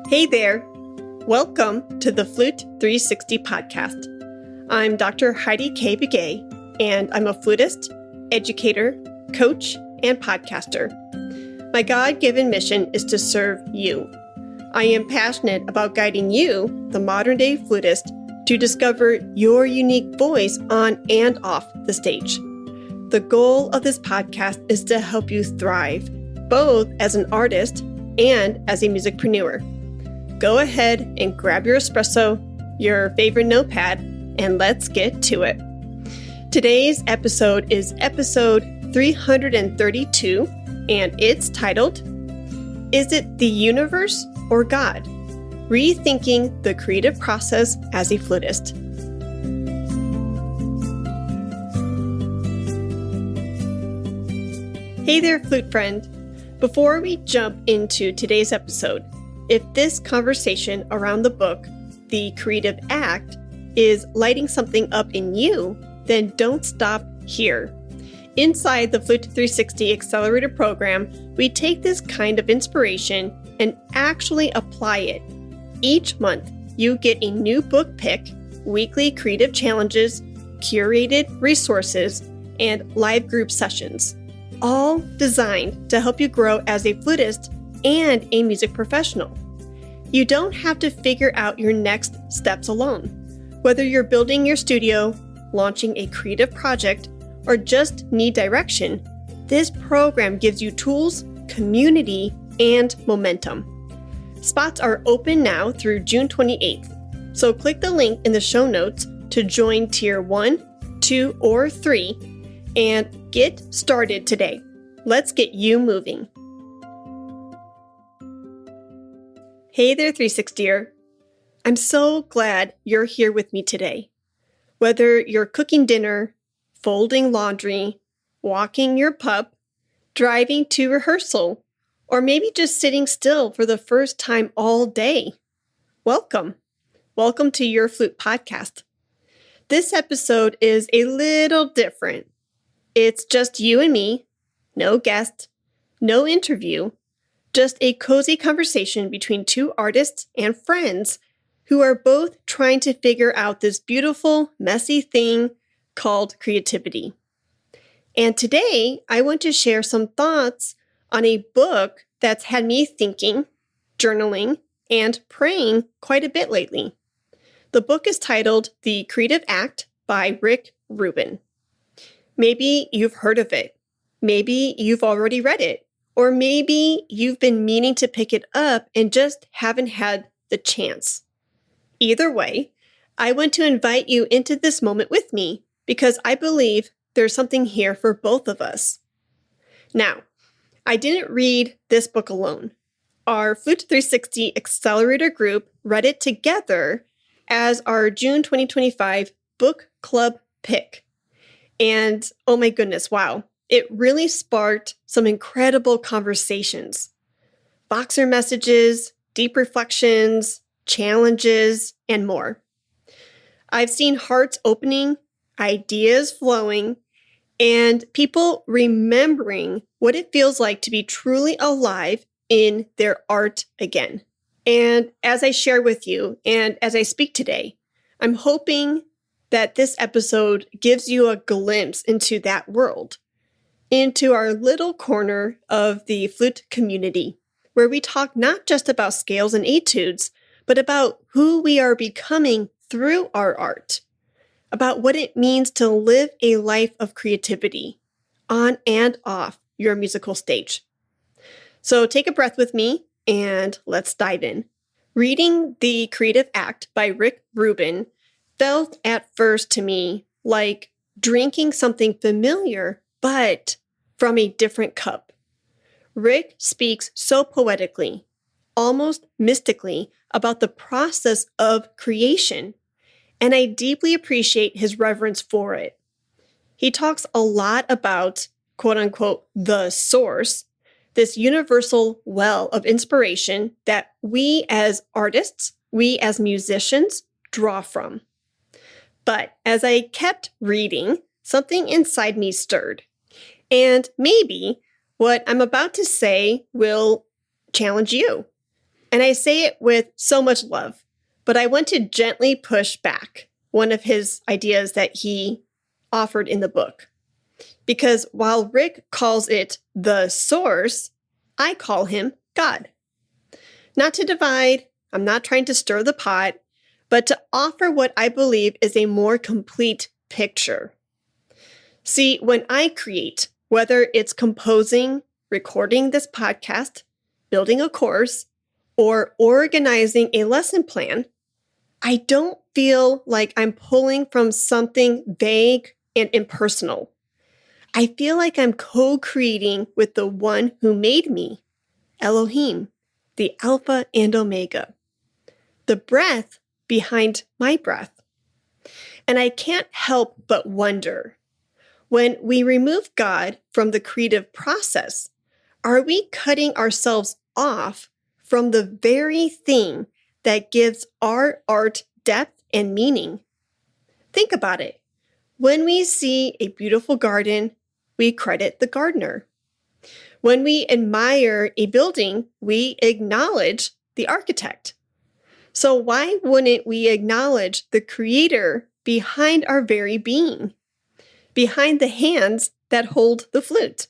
Hey there! Welcome to the Flute 360 podcast. I'm Dr. Heidi Kay Begay, and I'm a flutist, educator, coach, and podcaster. My God-given mission is to serve you. I am passionate about guiding you, the modern-day flutist, to discover your unique voice on and off the stage. The goal of this podcast is to help you thrive, both as an artist and as a musicpreneur. Go ahead and grab your espresso, your favorite notepad, and let's get to it. Today's episode is episode 332, and it's titled, Is It the Universe or God? Rethinking the Creative Process as a Flutist. Hey there, flute friend. Before we jump into today's episode, if this conversation around the book, The Creative Act, is lighting something up in you, then don't stop here. Inside the Flute 360 Accelerator program, we take this kind of inspiration and actually apply it. Each month, you get a new book pick, weekly creative challenges, curated resources, and live group sessions, all designed to help you grow as a flutist and a music professional. You don't have to figure out your next steps alone. Whether you're building your studio, launching a creative project, or just need direction, this program gives you tools, community, and momentum. Spots are open now through June 28th, so click the link in the show notes to join Tier 1, 2, or 3 and get started today. Let's get you moving. Hey there, 360er. I'm so glad you're here with me today. Whether you're cooking dinner, folding laundry, walking your pup, driving to rehearsal, or maybe just sitting still for the first time all day, welcome. Welcome to your Flute podcast. This episode is a little different. It's just you and me, no guest, no interview, just a cozy conversation between two artists and friends who are both trying to figure out this beautiful, messy thing called creativity. And today, I want to share some thoughts on a book that's had me thinking, journaling, and praying quite a bit lately. The book is titled The Creative Act by Rick Rubin. Maybe you've heard of it. Maybe you've already read it. Or maybe you've been meaning to pick it up and just haven't had the chance. Either way, I want to invite you into this moment with me because I believe there's something here for both of us. Now, I didn't read this book alone. Our Flute 360 Accelerator group read it together as our June 2025 book club pick. And oh my goodness, wow. It really sparked some incredible conversations. Boxer messages, deep reflections, challenges, and more. I've seen hearts opening, ideas flowing, and people remembering what it feels like to be truly alive in their art again. And as I share with you, and as I speak today, I'm hoping that this episode gives you a glimpse into that world, into our little corner of the flute community, where we talk not just about scales and etudes, but about who we are becoming through our art, about what it means to live a life of creativity on and off your musical stage. So take a breath with me and let's dive in. Reading The Creative Act by Rick Rubin felt at first to me like drinking something familiar, but from a different cup. Rick speaks so poetically, almost mystically, about the process of creation, and I deeply appreciate his reverence for it. He talks a lot about, quote unquote, the source, this universal well of inspiration that we as artists, we as musicians, draw from. But as I kept reading, something inside me stirred. And maybe what I'm about to say will challenge you. And I say it with so much love, but I want to gently push back one of his ideas that he offered in the book. Because while Rick calls it the source, I call him God. Not to divide, I'm not trying to stir the pot, but to offer what I believe is a more complete picture. See, when I create, whether it's composing, recording this podcast, building a course, or organizing a lesson plan, I don't feel like I'm pulling from something vague and impersonal. I feel like I'm co-creating with the one who made me, Elohim, the Alpha and Omega, the breath behind my breath. And I can't help but wonder, when we remove God from the creative process, are we cutting ourselves off from the very thing that gives our art depth and meaning? Think about it. When we see a beautiful garden, we credit the gardener. When we admire a building, we acknowledge the architect. So why wouldn't we acknowledge the creator behind our very being, behind the hands that hold the flute,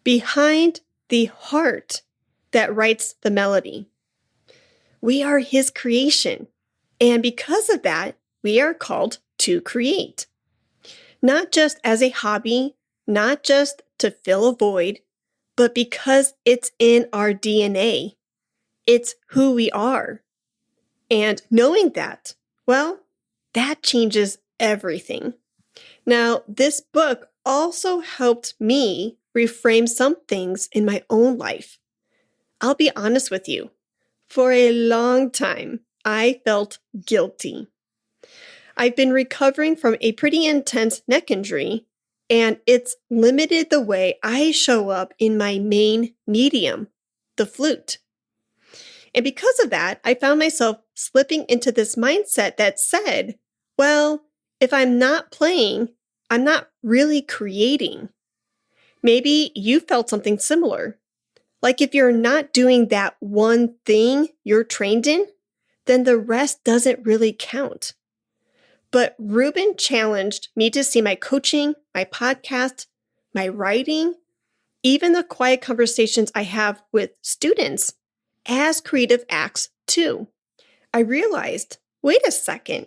behind the heart that writes the melody? We are his creation, and because of that, we are called to create. Not just as a hobby, not just to fill a void, but because it's in our DNA. It's who we are. And knowing that, well, that changes everything. Now, this book also helped me reframe some things in my own life. I'll be honest with you. For a long time, I felt guilty. I've been recovering from a pretty intense neck injury, and it's limited the way I show up in my main medium, the flute. And because of that, I found myself slipping into this mindset that said, well, if I'm not playing, I'm not really creating. Maybe you felt something similar. Like if you're not doing that one thing you're trained in, then the rest doesn't really count. But Rubin challenged me to see my coaching, my podcast, my writing, even the quiet conversations I have with students as creative acts too. I realized, wait a second,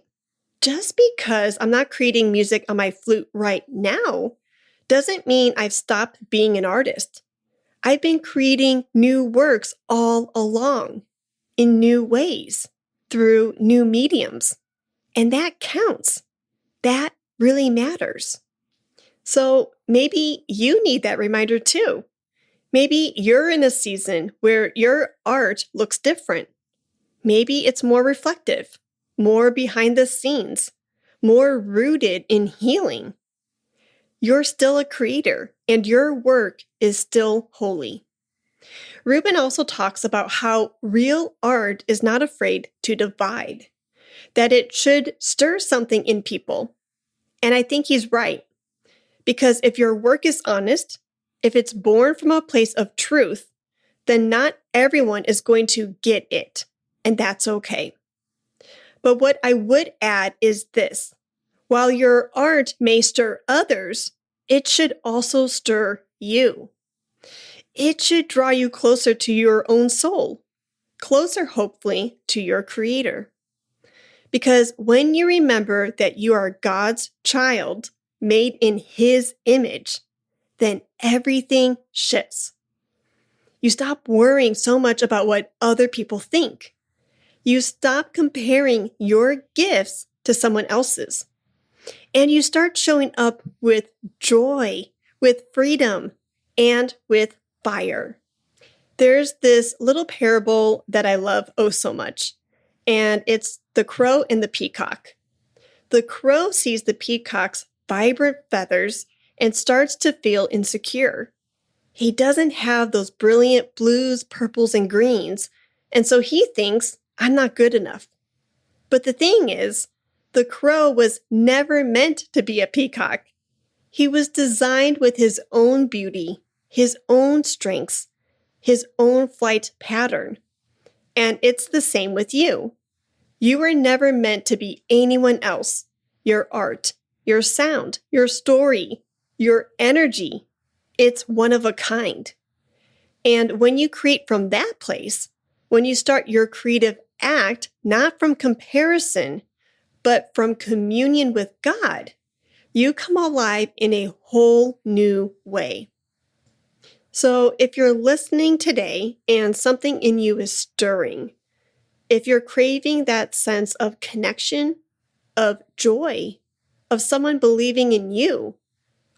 just because I'm not creating music on my flute right now doesn't mean I've stopped being an artist. I've been creating new works all along, in new ways, through new mediums. And that counts. That really matters. So maybe you need that reminder too. Maybe you're in a season where your art looks different. Maybe it's more reflective, more behind the scenes, more rooted in healing. You're still a creator, and your work is still holy. Rubin also talks about how real art is not afraid to divide, that it should stir something in people. And I think he's right. Because if your work is honest, if it's born from a place of truth, then not everyone is going to get it, and that's okay. But what I would add is this. While your art may stir others, it should also stir you. It should draw you closer to your own soul, closer, hopefully, to your creator. Because when you remember that you are God's child, made in his image, then everything shifts. You stop worrying so much about what other people think. You stop comparing your gifts to someone else's. And you start showing up with joy, with freedom, and with fire. There's this little parable that I love oh so much, and it's the crow and the peacock. The crow sees the peacock's vibrant feathers and starts to feel insecure. He doesn't have those brilliant blues, purples, and greens, and so he thinks, I'm not good enough. But the thing is, the crow was never meant to be a peacock. He was designed with his own beauty, his own strengths, his own flight pattern. And it's the same with you. You were never meant to be anyone else. Your art, your sound, your story, your energy, it's one of a kind. And when you create from that place, when you start your creative act, not from comparison, but from communion with God, you come alive in a whole new way. So if you're listening today and something in you is stirring, if you're craving that sense of connection, of joy, of someone believing in you,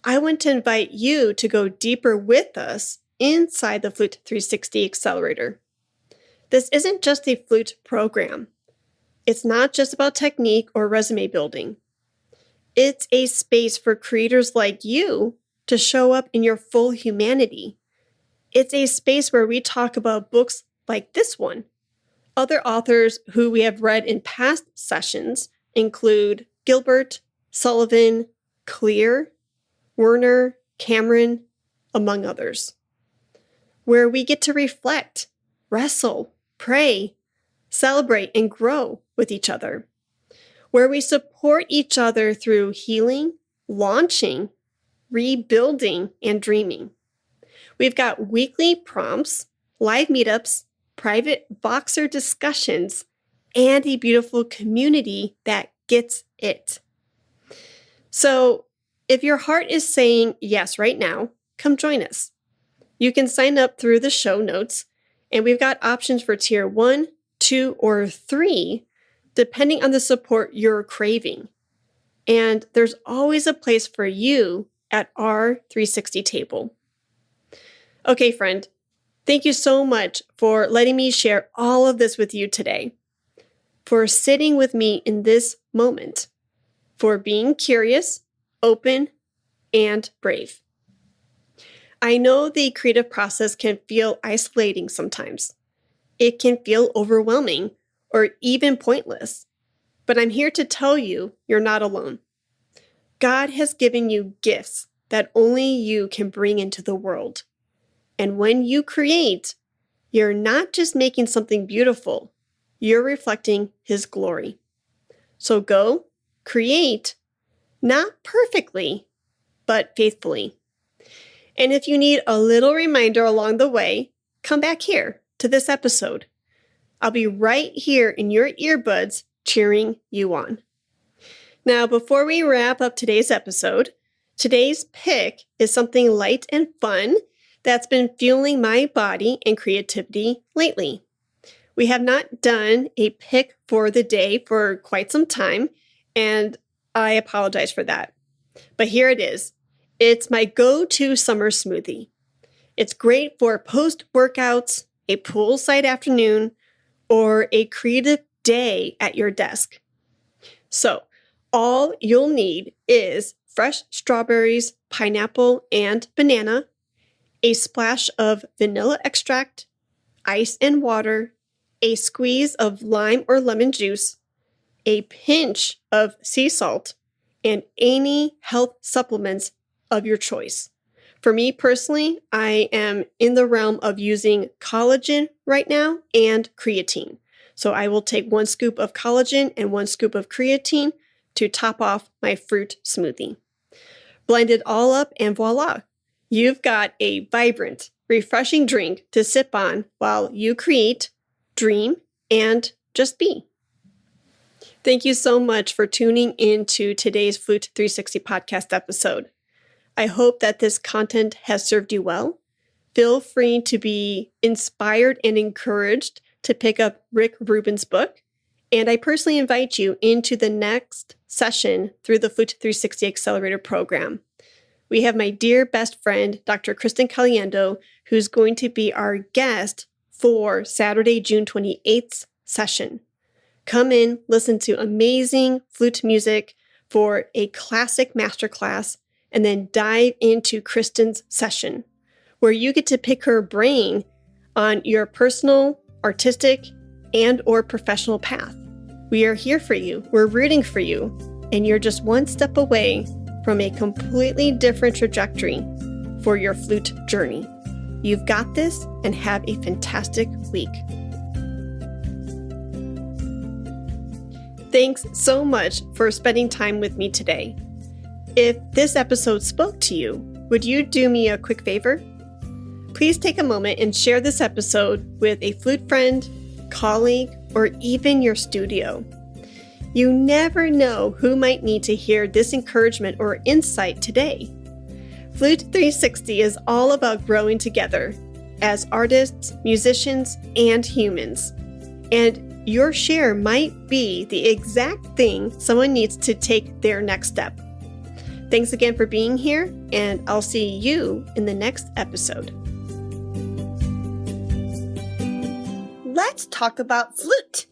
I want to invite you to go deeper with us inside the Flute 360 Accelerator. This isn't just a flute program. It's not just about technique or resume building. It's a space for creators like you to show up in your full humanity. It's a space where we talk about books like this one. Other authors who we have read in past sessions include Gilbert, Sullivan, Clear, Werner, Cameron, among others. Where we get to reflect, wrestle, pray, celebrate, and grow with each other. Where we support each other through healing, launching, rebuilding, and dreaming. We've got weekly prompts, live meetups, private Voxer discussions, and a beautiful community that gets it. So, if your heart is saying yes right now, come join us. You can sign up through the show notes, and we've got options for tier 1, 2, or 3, depending on the support you're craving. And there's always a place for you at our 360 table. Okay, friend, thank you so much for letting me share all of this with you today, for sitting with me in this moment, for being curious, open, and brave. I know the creative process can feel isolating sometimes. It can feel overwhelming or even pointless, but I'm here to tell you you're not alone. God has given you gifts that only you can bring into the world. And when you create, you're not just making something beautiful, you're reflecting His glory. So go, create, not perfectly, but faithfully. And if you need a little reminder along the way, come back here to this episode. I'll be right here in your earbuds cheering you on. Now, before we wrap up today's episode, today's pick is something light and fun that's been fueling my body and creativity lately. We have not done a pick for the day for quite some time, and I apologize for that. But here it is. It's my go-to summer smoothie. It's great for post-workouts, a poolside afternoon, or a creative day at your desk. So, all you'll need is fresh strawberries, pineapple, and banana, a splash of vanilla extract, ice and water, a squeeze of lime or lemon juice, a pinch of sea salt, and any health supplements of your choice. For me personally, I am in the realm of using collagen right now and creatine. So I will take 1 scoop of collagen and 1 scoop of creatine to top off my fruit smoothie. Blend it all up and voila, you've got a vibrant, refreshing drink to sip on while you create, dream, and just be. Thank you so much for tuning into today's Flute 360 podcast episode. I hope that this content has served you well. Feel free to be inspired and encouraged to pick up Rick Rubin's book. And I personally invite you into the next session through the Flute 360 Accelerator program. We have my dear best friend, Dr. Kristen Caliendo, who's going to be our guest for Saturday, June 28th session. Come in, listen to amazing flute music for a classic masterclass, and then dive into Kristen's session, where you get to pick her brain on your personal, artistic, and or professional path. We are here for you. We're rooting for you. And you're just one step away from a completely different trajectory for your flute journey. You've got this, and have a fantastic week. Thanks so much for spending time with me today. If this episode spoke to you, would you do me a quick favor? Please take a moment and share this episode with a flute friend, colleague, or even your studio. You never know who might need to hear this encouragement or insight today. Flute 360 is all about growing together as artists, musicians, and humans. And your share might be the exact thing someone needs to take their next step. Thanks again for being here, and I'll see you in the next episode. Let's talk about flute.